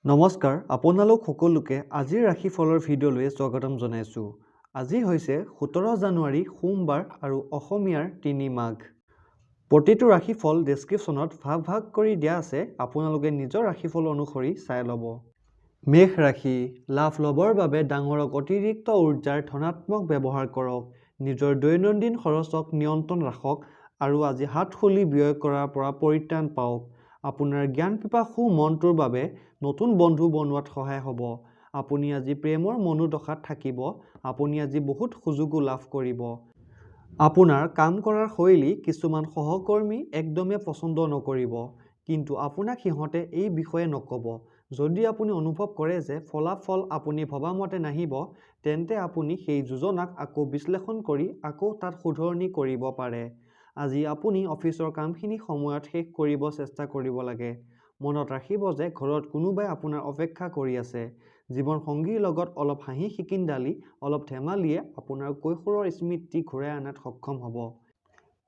নমস্কাৰ আপোনালোক সকলোকে আজিৰ ৰাশিফলৰ ভিডিঅ'লৈ স্বাগতম জনাইছোঁ। আজি হৈছে 17 জানুৱাৰী সোমবাৰ আৰু অসমীয়াৰ 3 মাঘ। প্ৰতিটো ৰাশিফল ডেছক্ৰিপশ্যনত ভাগ কৰি দিয়া আছে, আপোনালোকে নিজৰ ৰাশিফল অনুসৰি চাই ল'ব। মেষ ৰাশি, লাভ ল'বৰ বাবে ডাঙৰক অতিৰিক্ত উৰ্জাৰ ধনাত্মক ব্যৱহাৰ কৰক। নিজৰ দৈনন্দিন খৰচক নিয়ন্ত্ৰণ ৰাখক আৰু আজি হাত খুলি ব্যয় কৰাৰ পৰা পৰিত্ৰাণ পাওক। আপোনাৰ জ্ঞান পিপাসু মনটোৰ বাবে নতুন বন্ধু বনোৱাত সহায় হ'ব। আপুনি আজি প্ৰেমৰ মনোদশাত থাকিব। আপুনি আজি বহুত সুযোগো লাভ কৰিব। আপোনাৰ কাম কৰাৰ শৈলী কিছুমান সহকৰ্মী একদমেই পচন্দ নকৰিব, কিন্তু আপোনাক সিহঁতে এই বিষয়ে নক'ব। যদি আপুনি অনুভৱ কৰে যে ফলাফল আপুনি ভবামতে নাহিব, তেন্তে আপুনি সেই যোজনাক আকৌ বিশ্লেষণ কৰি আকৌ তাত শুধৰণি কৰিব পাৰে। আজি আপুনি অফিচৰ কামখিনি সময়ত শেষ কৰিব চেষ্টা কৰিব লাগে। মনত ৰাখিব যে ঘৰত কোনোবাই আপোনাৰ অপেক্ষা কৰি আছে। জীৱন সংগীৰ লগত অলপ হাঁহি খিকিন্দালি, অলপ ধেমালিয়ে আপোনাৰ কৈশোৰৰ স্মৃতি ঘূৰাই অনাত সক্ষম হ'ব।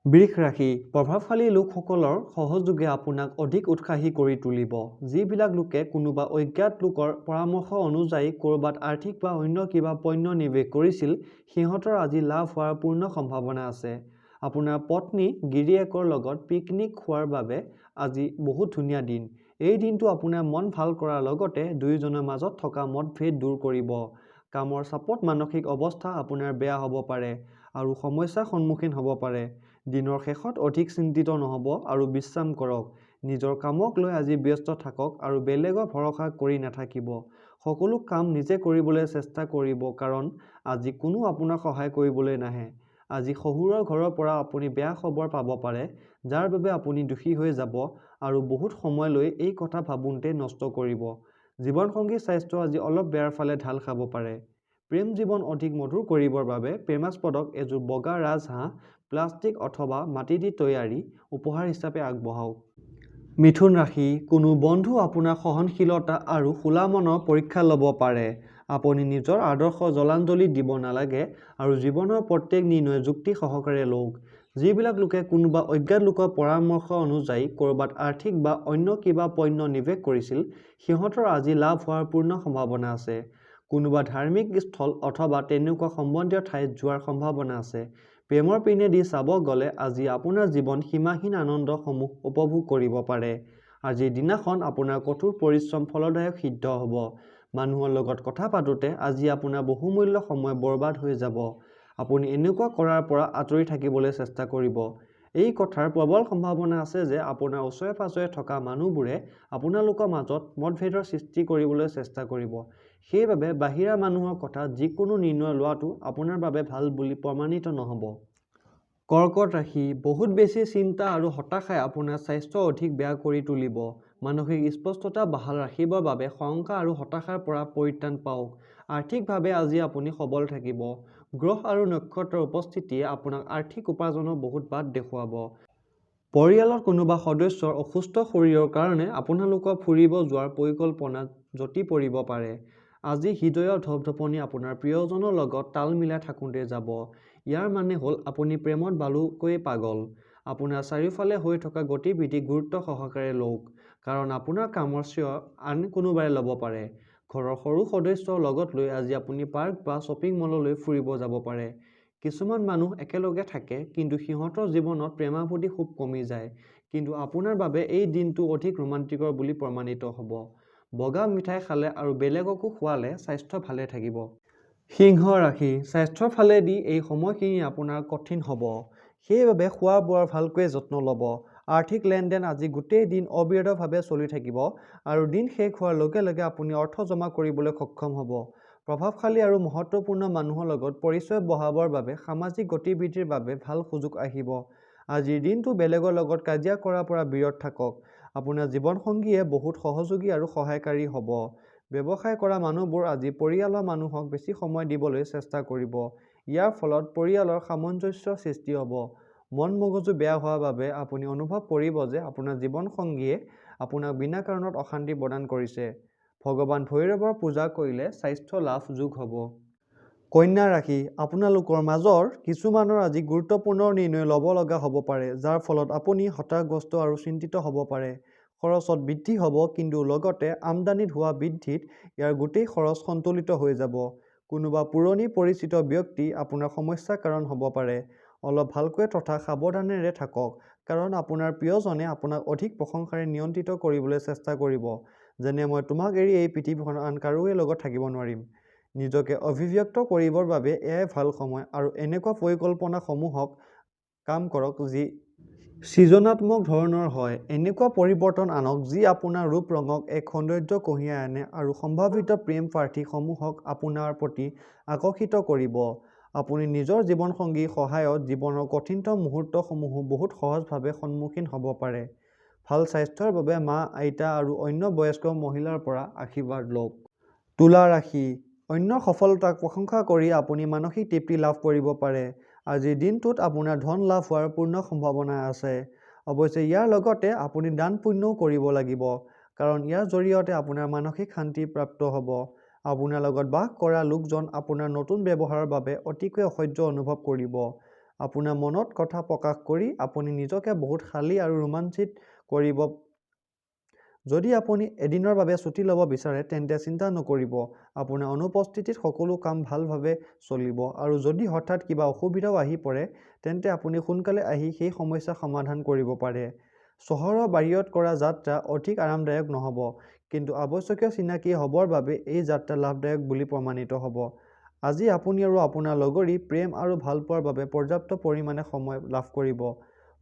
বৃষ ৰাশি, প্ৰভাৱশালী লোকসকলৰ সহযোগে আপোনাক অধিক উৎসাহী কৰি তুলিব। যিবিলাক লোকে কোনোবা অজ্ঞাত লোকৰ পৰামৰ্শ অনুযায়ী ক'ৰবাত আৰ্থিক বা অন্য কিবা পণ্য নিৱেশ কৰিছিল, সিহঁতৰ আজি লাভ হোৱাৰ পূৰ্ণ সম্ভাৱনা আছে। আপোনাৰ পত্নী গিৰিয়েকৰ লগত পিকনিক খোৱাৰ বাবে আজি বহুত ধুনীয়া দিন। এই দিনটো আপোনাৰ মন ভাল কৰাৰ লগতে দুয়োজনৰ মাজত থকা মতভেদ দূৰ কৰিব। কামৰ চাপত মানসিক অৱস্থা আপোনাৰ বেয়া হ'ব পাৰে আৰু সমস্যাৰ সন্মুখীন হ'ব পাৰে। দিনৰ শেষত অধিক চিন্তিত নহ'ব আৰু বিশ্ৰাম কৰক। নিজৰ কামক লৈ আজি ব্যস্ত থাকক আৰু বেলেগৰ ভৰসা কৰি নাথাকিব। সকলো কাম নিজে কৰিবলৈ চেষ্টা কৰিব কাৰণ আজি কোনো আপোনাক সহায় কৰিবলৈ নাহে। আজি শহুৰৰ ঘৰৰ পৰা আপুনি বেয়া খবৰ পাব পাৰে, যাৰ বাবে আপুনি দুখী হৈ যাব আৰু বহুত সময়লৈ এই কথা ভাবোঁতে নষ্ট কৰিব। জীৱনসংগীৰ স্বাস্থ্য আজি অলপ বেয়াৰ ফালে ঢাল খাব পাৰে। প্ৰেম জীৱন অধিক মধুৰ কৰিবৰ বাবে প্ৰেমাস্পদক এযোৰ বগা ৰাজহাঁহ, প্লাষ্টিক অথবা মাটি দি তৈয়াৰী উপহাৰ হিচাপে আগবঢ়াওক। মিথুন ৰাশি, কোনো বন্ধু আপোনাৰ সহনশীলতা আৰু খোলা মনৰ পৰীক্ষা ল'ব পাৰে। আপুনি নিজৰ আদৰ্শ জলাঞ্জলি দিব নালাগে আৰু জীৱনৰ প্ৰত্যেক নিৰ্ণয় যুক্তি সহকাৰে লওক। যিবিলাক লোকে কোনোবা অজ্ঞাত লোকৰ পৰামৰ্শ অনুযায়ী ক'ৰবাত আৰ্থিক বা অন্য কিবা পণ্য নিৱেশ কৰিছিল, সিহঁতৰ আজি লাভ হোৱাৰ পূৰ্ণ সম্ভাৱনা আছে। কোনোবা ধাৰ্মিক স্থল অথবা তেনেকুৱা সম্বন্ধীয় ঠাইত যোৱাৰ সম্ভাৱনা আছে। প্ৰেমৰ পিনেদি চাব গ'লে আজি আপোনাৰ জীৱন সীমাহীন আনন্দসমূহ উপভোগ কৰিব পাৰে। আজিৰ দিনাখন আপোনাৰ কঠোৰ পৰিশ্ৰম ফলদায়ক সিদ্ধ হ'ব। মানুহৰ লগত কথা পাতোঁতে আজি আপোনাৰ বহুমূল্য সময় বৰবাদ হৈ যাব। আপুনি এনেকুৱা কৰাৰ পৰা আঁতৰি থাকিবলৈ চেষ্টা কৰিব। এই কথাৰ প্ৰবল সম্ভাৱনা আছে যে আপোনাৰ ওচৰে পাঁজৰে থকা মানুহবোৰে আপোনালোকৰ মাজত মতভেদৰ সৃষ্টি কৰিবলৈ চেষ্টা কৰিব। সেইবাবে বাহিৰা মানুহৰ কথাত যিকোনো নিৰ্ণয় লোৱাটো আপোনাৰ বাবে ভাল বুলি প্ৰমাণিত নহ'ব। কৰ্কট ৰাশি, বহুত বেছি চিন্তা আৰু হতাশাই আপোনাৰ স্বাস্থ্য অধিক বেয়া কৰি তুলিব। মানসিক স্পষ্টতা বাহাল ৰাখিবৰ বাবে শংকা আৰু হতাশাৰ পৰা পৰিত্ৰাণ পাওক। আৰ্থিকভাৱে আজি আপুনি সবল থাকিব। গ্ৰহ আৰু নক্ষত্ৰৰ উপস্থিতিয়ে আপোনাক আৰ্থিক উপাৰ্জনৰ বহুত বাট দেখুৱাব। পৰিয়ালত কোনোবা সদস্যৰ অসুস্থ শৰীৰৰ কাৰণে আপোনালোকৰ ফুৰিব যোৱাৰ পৰিকল্পনাত যতি পৰিব পাৰে। আজি হৃদয়ৰ ধপধপনি আপোনাৰ প্ৰিয়জনৰ লগত তাল মিলাই থাকোঁতে যাব। ইয়াৰ মানে হ'ল আপুনি প্ৰেমত বালুকৈ পাগল। আপোনাৰ চাৰিওফালে হৈ থকা গতিবিধি গুৰুত্ব সহকাৰে লওক, কাৰণ আপোনাৰ কামৰ শ্ৰেয় আন কোনোবাই ল'ব পাৰে। ঘৰৰ সৰু সদস্যৰ লগত লৈ আজি আপুনি পাৰ্ক বা শ্বপিং মললৈ ফুৰিব যাব পাৰে। কিছুমান মানুহ একেলগে থাকে, কিন্তু সিহঁতৰ জীৱনত প্ৰেমাভুতি খুব কমি যায়। কিন্তু আপোনাৰ বাবে এই দিনটো অধিক ৰোমান্টিকৰ বুলি প্ৰমাণিত হ'ব। বগা মিঠাই খালে আৰু বেলেগকো খোৱালে স্বাস্থ্য ভালে থাকিব। সিংহ ৰাশি, স্বাস্থ্যৰ ফালেদি এই সময়খিনি আপোনাৰ কঠিন হ'ব। সেইবাবে খোৱা বোৱাৰ ভালকৈ যত্ন ল'ব। আৰ্থিক লেনদেন আজি গোটেই দিন অবিৰতভাৱে চলি থাকিব আৰু দিন শেষ হোৱাৰ লগে লগে আপুনি অৰ্থ জমা কৰিবলৈ সক্ষম হ'ব। প্ৰভাৱশালী আৰু মহত্বপূৰ্ণ মানুহৰ লগত পৰিচয় বঢ়াবৰ বাবে সামাজিক গতিবিধিৰ বাবে ভাল সুযোগ আহিব। আজিৰ দিনটো বেলেগৰ লগত কাজিয়া কৰাৰ পৰা বিৰত থাকক। আপোনাৰ জীৱনসংগীয়ে বহুত সহযোগী আৰু সহায়কাৰী হ'ব। ব্যৱসায় কৰা মানুহবোৰ আজি পৰিয়ালৰ মানুহক বেছি সময় দিবলৈ চেষ্টা কৰিব। ইয়াৰ ফলত পৰিয়ালৰ সামঞ্জস্যৰ সৃষ্টি হ'ব। মন মগজু বেয়া হোৱাৰ বাবে আপুনি অনুভৱ কৰিব যে আপোনাৰ জীৱনসংগীয়ে আপোনাক বিনা কাৰণত অশান্তি প্ৰদান কৰিছে। ভগৱান ভৈৰৱৰ পূজা কৰিলে স্বাস্থ্য লাভ যোগ হ'ব। কন্যা ৰাশি, আপোনালোকৰ মাজৰ কিছুমানৰ আজি গুৰুত্বপূৰ্ণ নিৰ্ণয় ল'ব লগা হ'ব পাৰে, যাৰ ফলত আপুনি হতাশাগ্ৰস্ত আৰু চিন্তিত হ'ব পাৰে। খৰচত বৃদ্ধি হ'ব, কিন্তু লগতে আমদানিত হোৱা বৃদ্ধিত ইয়াৰ গোটেই খৰচ সন্তুলিত হৈ যাব। কোনোবা পুৰণি পৰিচিত ব্যক্তি আপোনাৰ সমস্যাৰ কাৰণ হ'ব পাৰে। অলপ ভালকৈ তথা সাৱধানেৰে থাকক, কাৰণ আপোনাৰ প্ৰিয়জনে আপোনাক অধিক প্ৰশংসাৰে নিয়ন্ত্ৰিত কৰিবলৈ চেষ্টা কৰিব, যেনে মই তোমাক এৰি এই পৃথিৱীখনৰ আন কাৰোৰে লগত থাকিব নোৱাৰিম। নিজকে অভিব্যক্ত কৰিবৰ বাবে এয়াই ভাল সময়, আৰু এনেকুৱা পৰিকল্পনাসমূহক কাম কৰক যি সৃজনাত্মক ধৰণৰ হয়। এনেকুৱা পৰিৱৰ্তন আনক যি আপোনাৰ ৰূপ ৰঙক এক সৌন্দৰ্য কঢ়িয়াই আনে আৰু সম্ভাৱিত প্ৰেম প্ৰাৰ্থীসমূহক আপোনাৰ প্ৰতি আকৰ্ষিত কৰিব। আপুনি নিজৰ জীৱনসংগীৰ সহায়ত জীৱনৰ কঠিনতম মুহূৰ্তসমূহো বহুত সহজভাৱে সন্মুখীন হ'ব পাৰে। ভাল স্বাস্থ্যৰ বাবে মা, আইতা আৰু অন্য বয়স্ক মহিলাৰ পৰা আশীৰ্বাদ লওক। তুলা ৰাশি। অন্যৰ সফলতাক প্ৰশংসা কৰি আপুনি মানসিক তৃপ্তি লাভ কৰিব পাৰে। আজিৰ দিনটোত আপোনাৰ ধন লাভ হোৱাৰ পূৰ্ণ সম্ভাৱনা আছে। অৱশ্যে ইয়াৰ লগতে আপুনি দান পুণ্যও কৰিব লাগিব, কাৰণ ইয়াৰ জৰিয়তে আপোনাৰ মানসিক শান্তি প্ৰাপ্ত হ'ব। আপোনাৰ লগত বাস কৰা লোকজন আপোনাৰ নতুন ব্যৱহাৰৰ বাবে অতিকৈ অসহ্য অনুভৱ কৰিব। আপোনাৰ মনত কথা প্ৰকাশ কৰি আপুনি নিজকে বহুত খালী আৰু ৰোমাঞ্চিত কৰিব। যদি আপুনি এদিনৰ বাবে ছুটি ল'ব বিচাৰে তেন্তে চিন্তা নকৰিব। আপোনাৰ অনুপস্থিতিত সকলো কাম ভালভাৱে চলিব, আৰু যদি হঠাৎ কিবা অসুবিধাও আহি পৰে তেন্তে আপুনি সোনকালে আহি সেই সমস্যা সমাধান কৰিব পাৰে। চহৰৰ বাহিৰত কৰা যাত্ৰা অধিক আৰামদায়ক নহ'ব, কিন্তু আৱশ্যকীয় চিনাকি হ'বৰ বাবে এই যাত্ৰা লাভদায়ক বুলি প্ৰমাণিত হ'ব। আজি আপুনি আৰু আপোনাৰ লগৰী প্ৰেম আৰু ভালপোৱাৰ বাবে পৰ্যাপ্ত পৰিমাণে সময় লাভ কৰিব।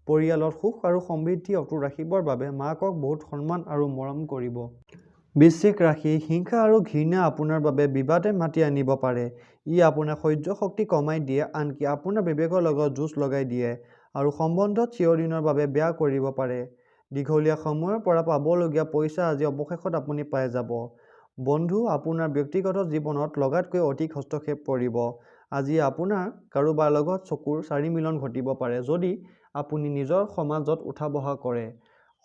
পৰিয়ালত সুখ আৰু সমৃদ্ধি অটুট ৰাখিবৰ বাবে মাকক বহুত সন্মান আৰু মৰম কৰিব। বৃশ্চিক ৰাশি। হিংসা আৰু ঘৃণা আপোনাৰ বাবে বিবাদে মাতি আনিব পাৰে। ই আপোনাৰ সহ্য শক্তি কমাই দিয়ে, আনকি আপোনাৰ বিবেকৰ লগত যুঁজ লগাই দিয়ে, আৰু সম্বন্ধত চিৰদিনৰ বাবে বেয়া কৰিব পাৰে। দীঘলীয়া সময়ৰ পৰা পাবলগীয়া পইচা আজি অৱশেষত আপুনি পাই যাব। বন্ধু আপোনাৰ ব্যক্তিগত জীৱনত লগাতকৈ অধিক হস্তক্ষেপ কৰিব। আজি আপোনাৰ কাৰোবাৰ লগত চকুৰ চাৰিমিলন ঘটিব পাৰে যদি আপুনি নিজৰ সমাজত উঠা-বহা কৰে।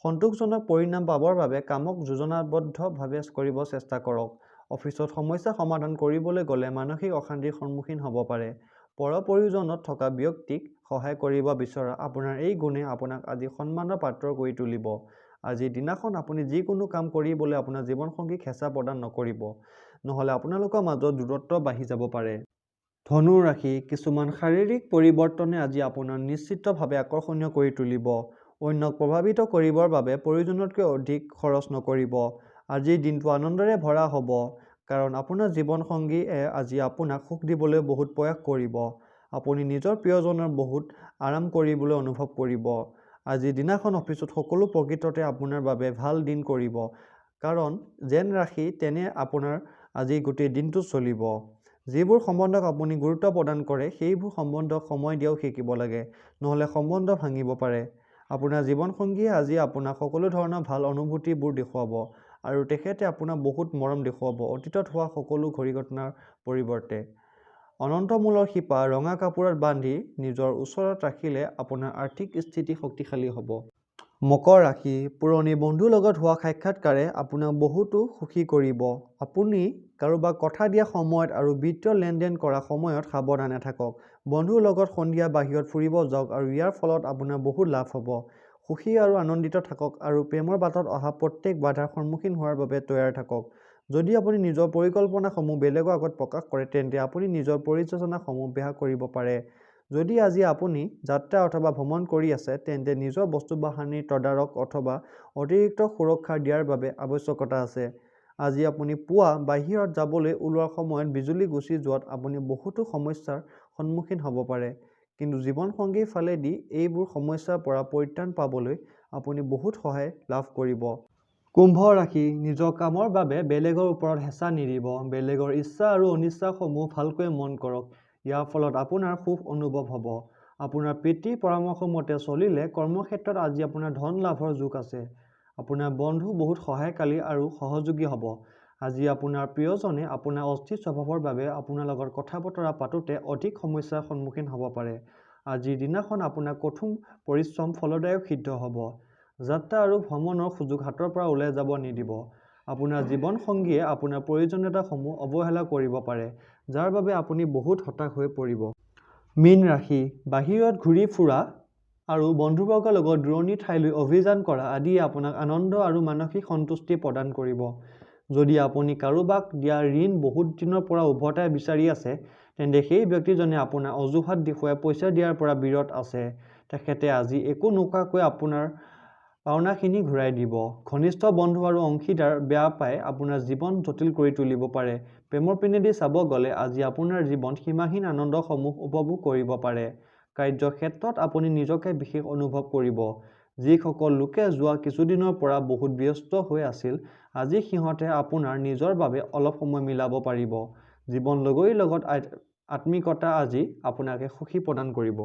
সন্তোষজনক পৰিণাম পাবৰ বাবে কামক যোজনাবদ্ধভাৱে কৰিব চেষ্টা কৰক। অফিচত সমস্যা সমাধান কৰিবলৈ গ'লে মানসিক অশান্তিৰ সন্মুখীন হ'ব পাৰে। পৰপ্ৰয়োজনত থকা ব্যক্তিক সহায় কৰিব বিচৰা আপোনাৰ এই গুণে আপোনাক আজি সন্মানৰ পাত্ৰ কৰি তুলিব। আজিৰ দিনাখন আপুনি যিকোনো কাম কৰিবলৈ আপোনাৰ জীৱনসংগীক হেঁচা প্ৰদান নকৰিব, নহ'লে আপোনালোকৰ মাজত দূৰত্ব বাঢ়ি যাব পাৰে। ধনু ৰাশি। কিছুমান শাৰীৰিক পৰিৱৰ্তনে আজি আপোনাক নিশ্চিতভাৱে আকৰ্ষণীয় কৰি তুলিব। অন্যক প্ৰভাৱিত কৰিবৰ বাবে প্ৰয়োজনতকৈ অধিক খৰচ নকৰিব। আজিৰ দিনটো আনন্দৰে ভৰা হ'ব, কাৰণ আপোনাৰ জীৱনসংগীয়ে আজি আপোনাক সুখ দিবলৈ বহুত প্ৰয়াস কৰিব। আপুনি নিজৰ প্ৰিয়জনৰ বহুত আৰাম কৰিবলৈ অনুভৱ কৰিব। আজিৰ দিনাখন অফিচত সকলো প্ৰকৃততে আপোনাৰ বাবে ভাল দিন কৰিব, কাৰণ যেন ৰাশি তেনে আপোনাৰ আজি গোটেই দিনটো চলিব। যিবোৰ সম্বন্ধক আপুনি গুৰুত্ব প্ৰদান কৰে সেইবোৰ সম্বন্ধক সময় দিয়াও শিকিব লাগে, নহ'লে সম্বন্ধ ভাঙিব পাৰে। আপোনাৰ জীৱনসংগীয়ে আজি আপোনাক সকলো ধৰণৰ ভাল অনুভূতিবোৰ দেখুৱাব, আৰু তেখেতে আপোনাক বহুত মৰম দেখুৱাব অতীতত হোৱা সকলো ঘটনাৰ পৰিৱৰ্তে। অনন্তমূলৰ শিপা ৰঙা কাপোৰত বান্ধি নিজৰ ওচৰত ৰাখিলে আপোনাৰ আৰ্থিক স্থিতি শক্তিশালী হ'ব। মকৰ ৰাশি। পুৰণি বন্ধুৰ লগত হোৱা সাক্ষাৎকাৰে আপোনাক বহুতো সুখী কৰিব। আপুনি কাৰোবাক কথা দিয়া সময়ত আৰু বিত্তীয় লেনদেন কৰা সময়ত সাৱধানে থাকক। বন্ধুৰ লগত সন্ধিয়া বাহিৰত ফুৰিব যাওক, আৰু ইয়াৰ ফলত আপোনাৰ বহুত লাভ হ'ব। সুখী আৰু আনন্দিত থাকক, আৰু প্ৰেমৰ বাটত অহা প্ৰত্যেক বাধাৰ সন্মুখীন হোৱাৰ বাবে তৈয়াৰ থাকক। যদি আপুনি নিজৰ পৰিকল্পনাসমূহ বেলেগৰ আগত প্ৰকাশ কৰে তেন্তে আপুনি নিজৰ পৰিযোজনাসমূহ বেয়া কৰিব পাৰে। যদি আজি আপুনি যাত্ৰা অথবা ভ্ৰমণ কৰি আছে তেন্তে নিজৰ বস্তু-বাহানিৰ তদাৰক অথবা অতিৰিক্ত সুৰক্ষা দিয়াৰ বাবে আৱশ্যকতা আছে। আজি আপুনি পুৱা বাহিৰত যাবলৈ ওলোৱাৰ সময়ত বিজুলী গুচি যোৱাত আপুনি বহুতো সমস্যাৰ সন্মুখীন হ'ব পাৰে, কিন্তু জীৱনসংগীৰ ফালেদি এইবোৰ সমস্যাৰ পৰা পৰিত্ৰাণ পাবলৈ আপুনি বহুত সহায় লাভ কৰিব। কুম্ভ ৰাশি। নিজৰ কামৰ বাবে বেলেগৰ ওপৰত হেঁচা নিদিব। বেলেগৰ ইচ্ছা আৰু অনিচ্ছাসমূহ ভালকৈ মন কৰক। ইয়াৰ ফলত আপোনাৰ সুখ অনুভৱ হ'ব। আপোনাৰ পিতৃৰ পৰামৰ্শমতে চলিলে কৰ্মক্ষেত্ৰত আজি আপোনাৰ ধন লাভৰ যোগ আছে। আপোনাৰ বন্ধু বহুত সহায়কাৰী আৰু সহযোগী হ'ব। আজি আপোনাৰ প্ৰিয়জনে আপোনাৰ অস্থিৰ স্বভাৱৰ বাবে আপোনাৰ লগত কথা-বতৰা পাতোঁতে অধিক সমস্যাৰ সন্মুখীন হ'ব পাৰে। আজিৰ দিনাখন আপোনাৰ কঠোৰ পৰিশ্ৰম ফলদায়ক সিদ্ধ হ'ব। যাত্ৰা আৰু ভ্ৰমণৰ সুযোগ হাতৰ পৰা ওলাই যাব নিদিব। আপোনাৰ জীৱনসংগীয়ে আপোনাৰ প্ৰয়োজনীয়তাসমূহ অৱহেলা কৰিব পাৰে, যাৰ বাবে আপুনি বহুত হতাশ হৈ পৰিব। মীন ৰাশি। বাহিৰত ঘূৰি ফুৰা আৰু বন্ধুবৰ্গৰ লগত দূৰণি ঠাইলৈ অভিযান কৰা আদিয়ে আপোনাক আনন্দ আৰু মানসিক সন্তুষ্টি প্ৰদান কৰিব। যদি আপুনি কাৰোবাক দিয়া ঋণ বহুত দিনৰ পৰা উভতাই বিচাৰি আছে, তেন্তে সেই ব্যক্তিজনে আপোনাৰ অজুহাত দেখুৱাই পইচা দিয়াৰ পৰা বিৰত আছে। তেখেতে আজি একো নোকোৱাকৈ আপোনাৰ পাওনাখিনি ঘূৰাই দিব। ঘনিষ্ঠ বন্ধু আৰু অংশীদাৰ বেয়া পাই আপোনাৰ জীৱন জটিল কৰি তুলিব পাৰে। প্ৰেমৰ পিনেদি চাব গ'লে আজি আপোনাৰ জীৱন সীমাহীন আনন্দসমূহ উপভোগ কৰিব পাৰে। কাৰ্যক্ষেত্ৰত আপুনি নিজকে বিশেষ অনুভৱ কৰিব। যিসকল লোকে যোৱা কিছুদিনৰ পৰা বহুত ব্যস্ত হৈ আছিল, আজি সিহঁতে আপোনাৰ নিজৰ বাবে অলপ সময় মিলাব পাৰিব। জীৱন লগৰীৰ লগত আত্মিকতা আজি আপোনাক সুখী প্ৰদান কৰিব।